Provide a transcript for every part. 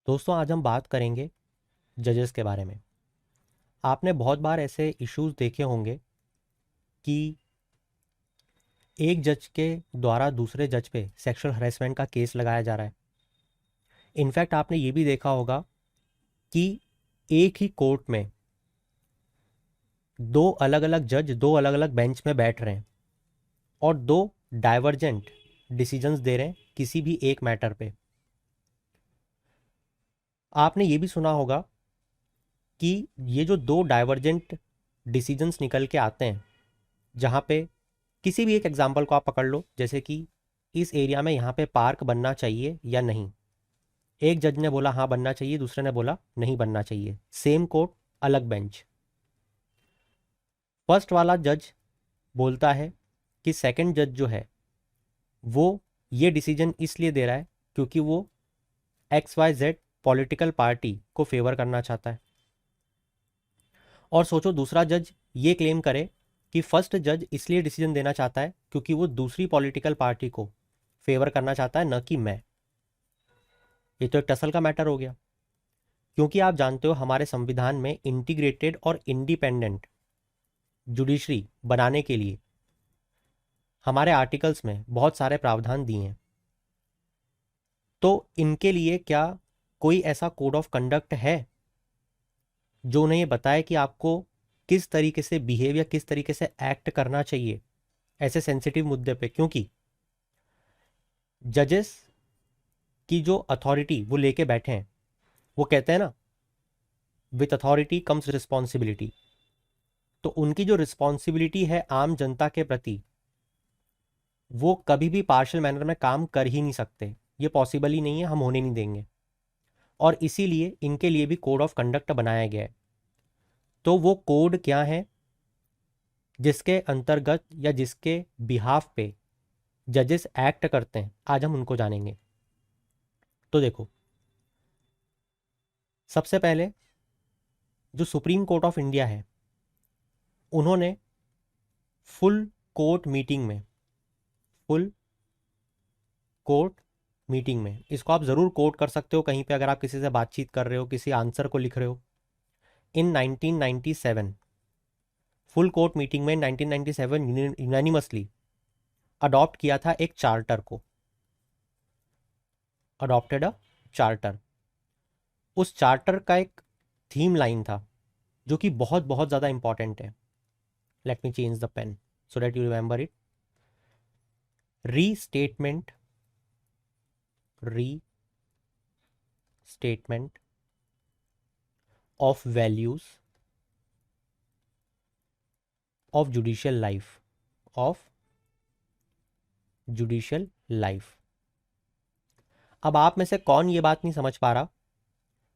दोस्तों आज हम बात करेंगे जजेस के बारे में। आपने बहुत बार ऐसे इश्यूज देखे होंगे कि एक जज के द्वारा दूसरे जज पे सेक्सुअल हरेसमेंट का केस लगाया जा रहा है। इनफैक्ट आपने ये भी देखा होगा कि एक ही कोर्ट में दो अलग अलग जज दो अलग अलग बेंच में बैठ रहे हैं और दो डाइवर्जेंट डिसीजंस दे रहे हैं किसी भी एक मैटर पे। आपने ये भी सुना होगा कि ये जो दो डाइवर्जेंट डिसीजंस निकल के आते हैं, जहाँ पे किसी भी एक एग्जाम्पल को आप पकड़ लो, जैसे कि इस एरिया में यहाँ पे पार्क बनना चाहिए या नहीं। एक जज ने बोला हाँ बनना चाहिए, दूसरे ने बोला नहीं बनना चाहिए। सेम कोर्ट, अलग बेंच। फर्स्ट वाला जज बोलता है कि सेकंड जज जो है वो ये डिसीजन इसलिए दे रहा है क्योंकि वो XYZ पॉलिटिकल पार्टी को फेवर करना चाहता है। और सोचो दूसरा जज ये क्लेम करे कि फर्स्ट जज इसलिए डिसीजन देना चाहता है क्योंकि वो दूसरी पॉलिटिकल पार्टी को फेवर करना चाहता है, न कि मैं। ये तो एक टसल का मैटर हो गया, क्योंकि आप जानते हो हमारे संविधान में इंटीग्रेटेड और इंडिपेंडेंट जुडिशरी बनाने के लिए हमारे आर्टिकल्स में बहुत सारे प्रावधान दिए हैं। तो इनके लिए क्या कोई ऐसा कोड ऑफ कंडक्ट है जो उन्हें ये बताए कि आपको किस तरीके से बिहेव या किस तरीके से एक्ट करना चाहिए ऐसे सेंसिटिव मुद्दे पे? क्योंकि जजेस की जो अथॉरिटी वो लेके बैठे हैं, वो कहते हैं ना, विथ अथॉरिटी कम्स रिस्पॉन्सिबिलिटी। तो उनकी जो रिस्पॉन्सिबिलिटी है आम जनता के प्रति, वो कभी भी पार्शियल मैनर में काम कर ही नहीं सकते। ये पॉसिबल ही नहीं है, हम होने नहीं देंगे। और इसीलिए इनके लिए भी कोड ऑफ कंडक्ट बनाया गया है। तो वो कोड क्या है जिसके अंतर्गत या जिसके बिहाफ पे जजेस एक्ट करते हैं, आज हम उनको जानेंगे। तो देखो, सबसे पहले जो सुप्रीम कोर्ट ऑफ इंडिया है, उन्होंने फुल कोर्ट मीटिंग में फुल कोर्ट मीटिंग में, इसको आप ज़रूर कोट कर सकते हो कहीं पे अगर आप किसी से बातचीत कर रहे हो, किसी आंसर को लिख रहे हो। इन 1997 फुल कोर्ट मीटिंग में 1997 यूनानिमसली अडॉप्ट किया था एक चार्टर को, अडॉप्टेड अ चार्टर। उस चार्टर का एक थीम लाइन था जो कि बहुत बहुत ज़्यादा इंपॉर्टेंट है। Let me change the pen so that you remember it. Restatement restatement of values of judicial life, of judicial life. अब आप में से कौन ये बात नहीं समझ पा रहा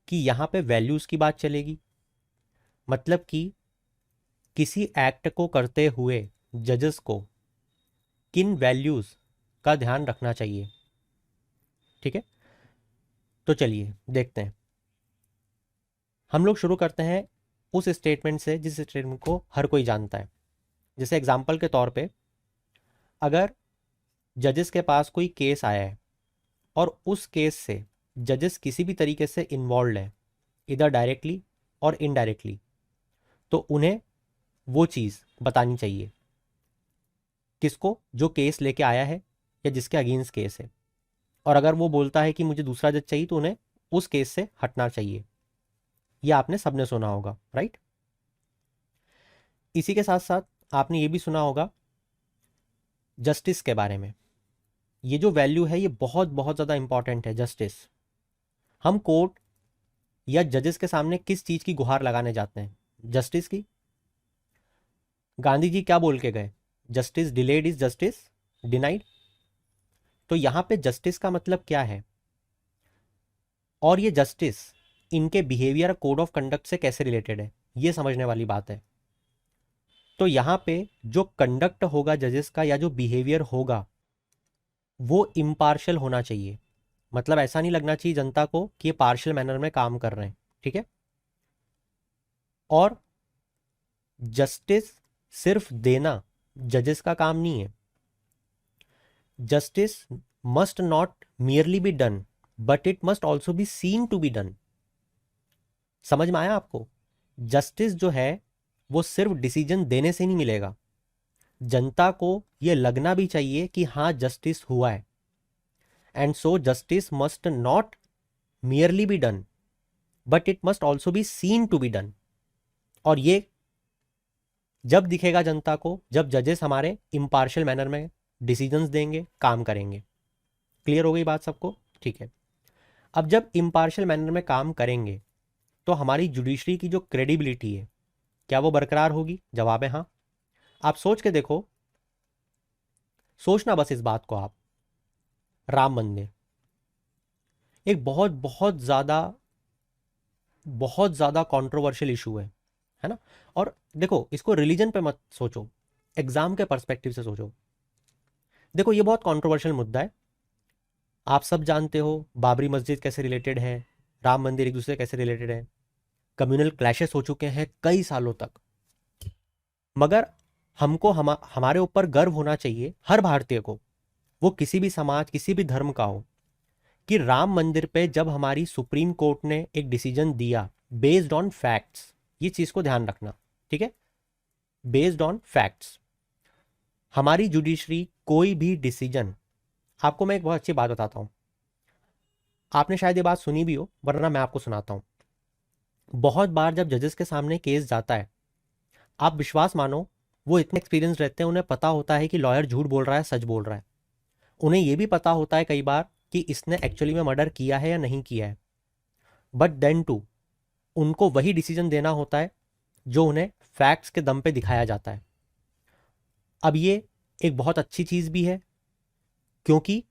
कि यहाँ पे वैल्यूज की बात चलेगी? मतलब कि किसी एक्ट को करते हुए जजेस को किन वैल्यूज का ध्यान रखना चाहिए। ठीक है, तो चलिए देखते हैं। हम लोग शुरू करते हैं उस स्टेटमेंट से जिस स्टेटमेंट को हर कोई जानता है। जैसे एग्जाम्पल के तौर पे, अगर जजेस के पास कोई केस आया है और उस केस से जजेस किसी भी तरीके से इन्वॉल्व है, इधर डायरेक्टली और इनडायरेक्टली, तो उन्हें वो चीज़ बतानी चाहिए किसको, जो केस लेके आया है या जिसके अगेंस्ट केस है। और अगर वो बोलता है कि मुझे दूसरा जज चाहिए, तो उन्हें उस केस से हटना चाहिए। ये आपने सबने सुना होगा, राइट? इसी के साथ साथ आपने ये भी सुना होगा जस्टिस के बारे में। ये जो वैल्यू है ये बहुत बहुत ज़्यादा इंपॉर्टेंट है, जस्टिस। हम कोर्ट या जजेस के सामने किस चीज़ की गुहार लगाने जाते हैं? जस्टिस की। गांधी जी क्या बोल के गए? Justice delayed is justice denied. तो यहाँ पे जस्टिस का मतलब क्या है और ये जस्टिस इनके बिहेवियर कोड ऑफ कंडक्ट से कैसे रिलेटेड है, ये समझने वाली बात है। तो यहाँ पे जो कंडक्ट होगा जजेस का या जो बिहेवियर होगा वो इम्पार्शियल होना चाहिए। मतलब ऐसा नहीं लगना चाहिए जनता को कि ये पार्शियल मैनर में काम कर रहे हैं। ठीक है? और जस्टिस सिर्फ देना जजेस का काम नहीं है। Justice must not merely be done but it must also be seen to be done. समझ में आया आपको? जस्टिस जो है वो सिर्फ डिसीजन देने से नहीं मिलेगा, जनता को ये लगना भी चाहिए कि हाँ जस्टिस हुआ है। And so justice must not merely be done but it must also be seen to be done. और ये जब दिखेगा जनता को, जब जजेस हमारे इम्पार्शियल मैनर में डिसीजंस देंगे, काम करेंगे। क्लियर हो गई बात सबको? ठीक है। अब जब इम्पार्शियल मैनर में काम करेंगे तो हमारी जुडिशरी की जो क्रेडिबिलिटी है क्या वो बरकरार होगी? जवाब है हाँ। आप सोच के देखो, सोचना बस इस बात को आप, राम मंदिर एक बहुत बहुत ज्यादा कंट्रोवर्शियल इशू है ना? और देखो, इसको रिलीजन पे मत सोचो, एग्जाम के पर्सपेक्टिव से सोचो। देखो ये बहुत कंट्रोवर्शियल मुद्दा है, आप सब जानते हो बाबरी मस्जिद कैसे रिलेटेड है, राम मंदिर एक दूसरे कैसे रिलेटेड है, कम्युनल क्लैशेस हो चुके हैं कई सालों तक। मगर हमको हमारे ऊपर गर्व होना चाहिए, हर भारतीय को, वो किसी भी समाज किसी भी धर्म का हो, कि राम मंदिर पे जब हमारी सुप्रीम कोर्ट ने एक डिसीजन दिया बेस्ड ऑन फैक्ट्स, ये चीज को ध्यान रखना, ठीक है? बेस्ड ऑन फैक्ट्स, हमारी जुडिशरी कोई भी डिसीजन, आपको मैं एक बहुत अच्छी बात बताता हूं, आपने शायद ये बात सुनी भी हो, वरना मैं आपको सुनाता हूं। बहुत बार जब जजेस के सामने केस जाता है, आप विश्वास मानो, वो इतने एक्सपीरियंस रहते हैं, उन्हें पता होता है कि लॉयर झूठ बोल रहा है सच बोल रहा है। उन्हें यह भी पता होता है कई बार कि इसने एक्चुअली में मर्डर किया है या नहीं किया है, बट देन टू उनको वही डिसीजन देना होता है जो उन्हें फैक्ट्स के दम पे दिखाया जाता है। अब ये एक बहुत अच्छी चीज़ भी है, क्योंकि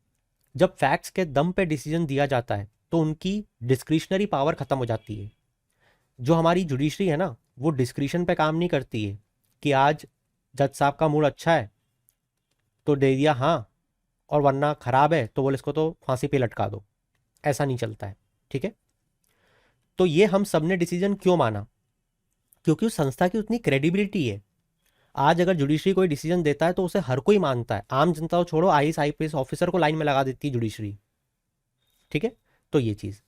जब फैक्ट्स के दम पे डिसीजन दिया जाता है तो उनकी डिस्क्रिशनरी पावर खत्म हो जाती है। जो हमारी जुडिशरी है ना, वो डिस्क्रिशन पे काम नहीं करती है कि आज जज साहब का मूड अच्छा है तो दे दिया हाँ, और वरना खराब है तो बोले इसको तो फांसी पे लटका दो। ऐसा नहीं चलता है, ठीक है? तो ये हम सब ने डिसीजन क्यों माना? क्योंकि उस संस्था की उतनी क्रेडिबिलिटी है। आज अगर जुडिशरी कोई डिसीजन देता है तो उसे हर कोई मानता है, आम जनता को छोड़ो, आईएएस आईपीएस ऑफिसर को लाइन में लगा देती है जुडिशरी, ठीक है? तो ये चीज।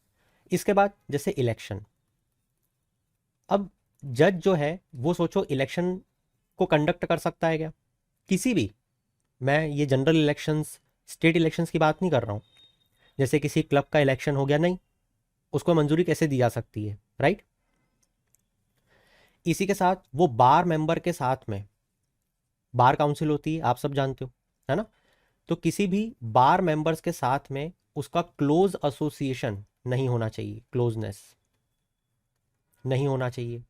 इसके बाद जैसे इलेक्शन, अब जज जो है वो सोचो इलेक्शन को कंडक्ट कर सकता है क्या? किसी भी, मैं ये जनरल इलेक्शंस, स्टेट इलेक्शंस की बात नहीं कर रहा हूँ, जैसे किसी क्लब का इलेक्शन हो गया, नहीं, उसको मंजूरी कैसे दी जा सकती है, राइट? इसी के साथ वो बार मेंबर के साथ में बार काउंसिल होती है, आप सब जानते हो, है ना? तो किसी भी बार मेंबर्स के साथ में उसका क्लोज एसोसिएशन नहीं होना चाहिए, क्लोजनेस नहीं होना चाहिए,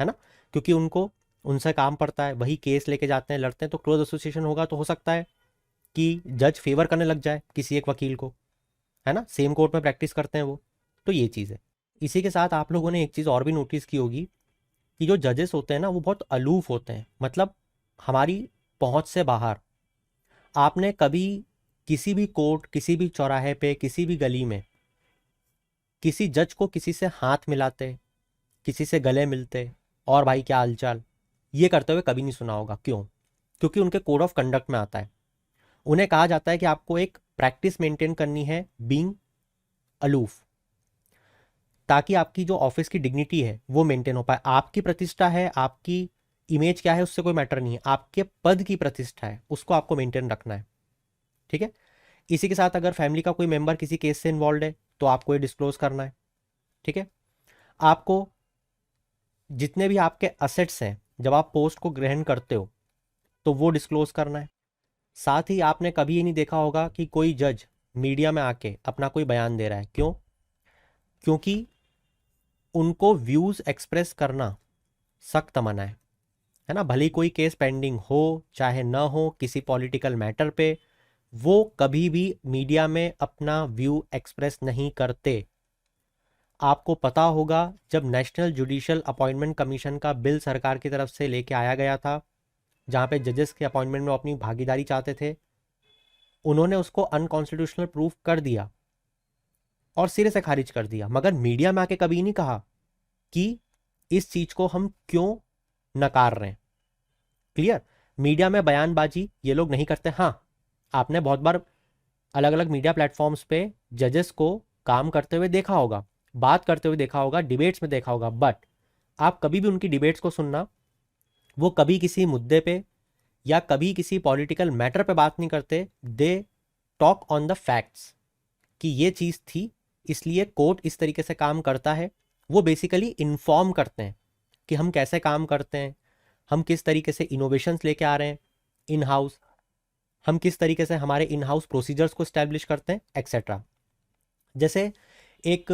है ना? क्योंकि उनको उनसे काम पड़ता है, वही केस लेके जाते हैं, लड़ते हैं, तो क्लोज एसोसिएशन होगा तो हो सकता है कि जज फेवर करने लग जाए किसी एक वकील को, है ना? सेम कोर्ट में प्रैक्टिस करते हैं वो। तो ये चीज़ है। इसी के साथ आप लोगों ने एक चीज़ और भी नोटिस की होगी कि जो जजेस होते हैं ना वो बहुत अलूफ होते हैं, मतलब हमारी पहुंच से बाहर। आपने कभी किसी भी कोर्ट, किसी भी चौराहे पे, किसी भी गली में किसी जज को किसी से हाथ मिलाते, किसी से गले मिलते, और भाई क्या हालचाल, ये करते हुए कभी नहीं सुना होगा। क्यों? क्योंकि उनके कोड ऑफ कंडक्ट में आता है, उन्हें कहा जाता है कि आपको एक प्रैक्टिस मेंटेन करनी है बीइंग अलूफ, ताकि आपकी जो ऑफिस की डिग्निटी है वो मेंटेन हो पाए। आपकी प्रतिष्ठा है, आपकी इमेज क्या है, उससे कोई मैटर नहीं है, आपके पद की प्रतिष्ठा है, उसको आपको मेंटेन रखना है, ठीक है? इसी के साथ अगर फैमिली का कोई मेंबर किसी केस से इन्वॉल्व है तो आपको ये डिस्क्लोज करना है, ठीक है? आपको जितने भी आपके असेट्स हैं जब आप पोस्ट को ग्रहण करते हो तो वो डिस्क्लोज करना है। साथ ही आपने कभी ये नहीं देखा होगा कि कोई जज मीडिया में आके अपना कोई बयान दे रहा है। क्यों? क्योंकि उनको व्यूज एक्सप्रेस करना सख्त मना है ना? भले कोई केस पेंडिंग हो चाहे ना हो, किसी पॉलिटिकल मैटर पे वो कभी भी मीडिया में अपना व्यू एक्सप्रेस नहीं करते। आपको पता होगा जब नेशनल जुडिशियल अपॉइंटमेंट कमीशन का बिल सरकार की तरफ से लेके आया गया था, जहां पे जजेस के अपॉइंटमेंट में अपनी भागीदारी चाहते थे, उन्होंने उसको अनकॉन्स्टिट्यूशनल प्रूफ कर दिया और सिरे से खारिज कर दिया। मगर मीडिया में आके कभी नहीं कहा कि इस चीज को हम क्यों नकार रहे हैं। क्लियर? मीडिया में बयानबाजी ये लोग नहीं करते। हाँ, आपने बहुत बार अलग अलग मीडिया प्लेटफॉर्म्स पे जजेस को काम करते हुए देखा होगा, बात करते हुए देखा होगा, डिबेट्स में देखा होगा, बट आप कभी भी उनकी डिबेट्स को सुनना, वो कभी किसी मुद्दे पे या कभी किसी पॉलिटिकल मैटर पे बात नहीं करते। They talk on the facts कि ये चीज़ थी, इसलिए कोर्ट इस तरीके से काम करता है। वो बेसिकली इन्फॉर्म करते हैं कि हम कैसे काम करते हैं, हम किस तरीके से इनोवेशंस लेके आ रहे हैं इन हाउस, हम किस तरीके से हमारे इन हाउस प्रोसीजर्स को स्टैब्लिश करते हैं, एक्सेट्रा। जैसे एक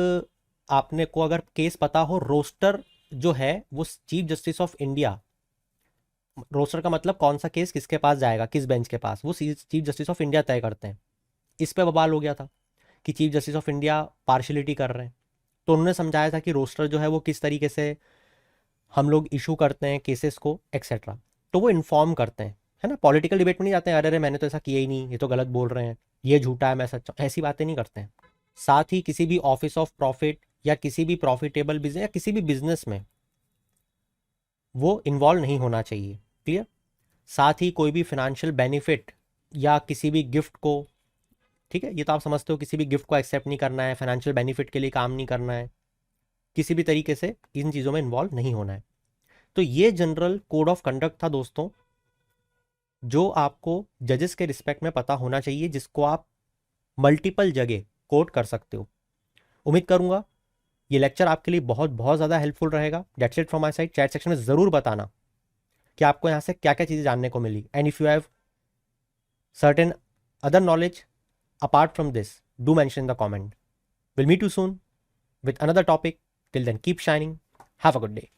आपने को अगर केस पता हो, रोस्टर जो है वो chief justice of India, roster का मतलब कौन सा केस किसके पास जाएगा, किस बेंच के पास, वो चीफ जस्टिस ऑफ इंडिया तय करते हैं। इस पे बवाल हो गया था कि chief justice of India partiality कर रहे हैं, तो उन्होंने समझाया था कि रोस्टर जो है वो किस तरीके से हम लोग इशू करते हैं केसेस को, एक्सेट्रा। तो वो इन्फॉर्म करते हैं, है ना। पॉलिटिकल डिबेट में नहीं जाते हैं, अरे अरे मैंने तो ऐसा किया ही नहीं, ये तो गलत बोल रहे हैं, ये झूठा है, मैं सच्चा, ऐसी बातें नहीं करते हैं। साथ ही किसी भी ऑफिस ऑफ प्रॉफिट या किसी भी प्रॉफिटेबल बिजनेस या किसी भी बिजनेस में वो इन्वॉल्व नहीं होना चाहिए, क्लियर। साथ ही कोई भी फाइनेंशियल बेनिफिट या किसी भी गिफ्ट को, ठीक है, ये तो आप समझते हो, किसी भी गिफ्ट को एक्सेप्ट नहीं करना है, फाइनेंशियल बेनिफिट के लिए काम नहीं करना है, किसी भी तरीके से इन चीज़ों में इन्वॉल्व नहीं होना है। तो ये जनरल कोड ऑफ कंडक्ट था दोस्तों, जो आपको जजेस के रिस्पेक्ट में पता होना चाहिए, जिसको आप मल्टीपल जगह कोट कर सकते हो। उम्मीद करूंगा ये लेक्चर आपके लिए बहुत बहुत ज़्यादा हेल्पफुल रहेगा। That's it from my side. Chat section में ज़रूर बताना कि आपको यहाँ से क्या क्या चीज़ें जानने को मिली, and if you have certain other knowledge apart from this, do mention in the comment. We'll meet you soon with another topic. Till then, keep shining. Have a good day.